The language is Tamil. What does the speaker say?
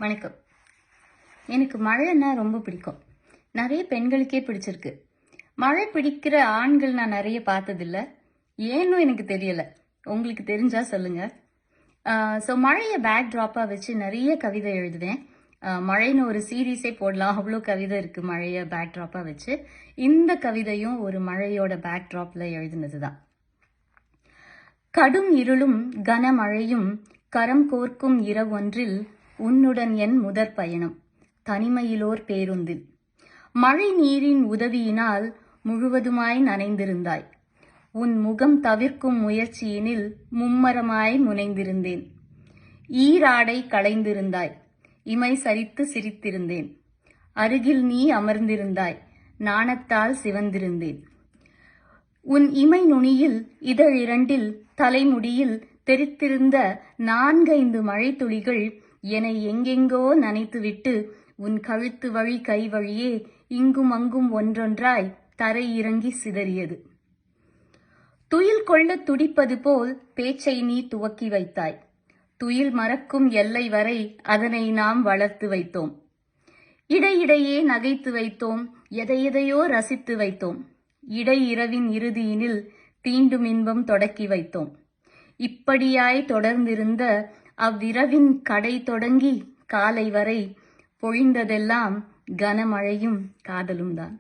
வணக்கம். எனக்கு மழைன்னா ரொம்ப பிடிக்கும். நிறைய பெண்களுக்கே பிடிச்சிருக்கு. மழை பிடிக்கிற ஆண்கள் நான் நிறைய பார்த்ததில்ல. ஏன்னு எனக்கு தெரியல. உங்களுக்கு தெரிஞ்சா சொல்லுங்க. ஸோ மழையை பேக் ட்ராப்பாக வச்சு நிறைய கவிதை எழுதுவேன். மழைன்னு ஒரு சீரீஸே போடலாம். அவ்வளோ கவிதை இருக்குது மழையை பேக் ட்ராப்பாக வச்சு. இந்த கவிதையும் ஒரு மழையோட பேக் ட்ராப்பில் எழுதினது தான். கடும் இருளும் கனமழையும் கரம் கோர்க்கும் இரவொன்றில் உன்னுடன் என் முதற் பயணம் தனிமையிலோர் பேருந்தில். மழை நீரின் உதவியினால் முழுவதுமாய் நனைந்திருந்தாய். உன் முகம் தவிர்க்கும் முயற்சியினில் மும்மரமாய் முனைந்திருந்தேன். ஈராடை களைந்திருந்தாய். இமை சரித்து சிரித்திருந்தேன். அருகில் நீ அமர்ந்திருந்தாய். நாணத்தால் சிவந்திருந்தேன். உன் இமை நுனியில் இதழிரண்டில் தலைமுடியில் தெரித்திருந்த 4-5 மழைத்துளிகள் என்னை எங்கெங்கோ நனைத்துவிட்டு உன் கழுத்து வழி கை வழியே இங்கும் அங்கும் ஒன்றொன்றாய் தரை இறங்கி சிதறியது. துயில் கொள்ள துடிப்பது போல் பேச்சை நீ துவக்கி வைத்தாய். துயில் மறக்கும் எல்லை வரை அதனை நாம் வளர்த்து வைத்தோம். இடையிடையே நகைத்து வைத்தோம். எதையெதையோ ரசித்து வைத்தோம். இடை இரவின் இறுதியினில் தீண்டும் இன்பம் தொடக்கி வைத்தோம். இப்படியாய் தொடர்ந்திருந்த அவ்விரவின் கடை தொடங்கி காலை வரை பொழிந்ததெல்லாம் கனமழையும் காதலும் தான்.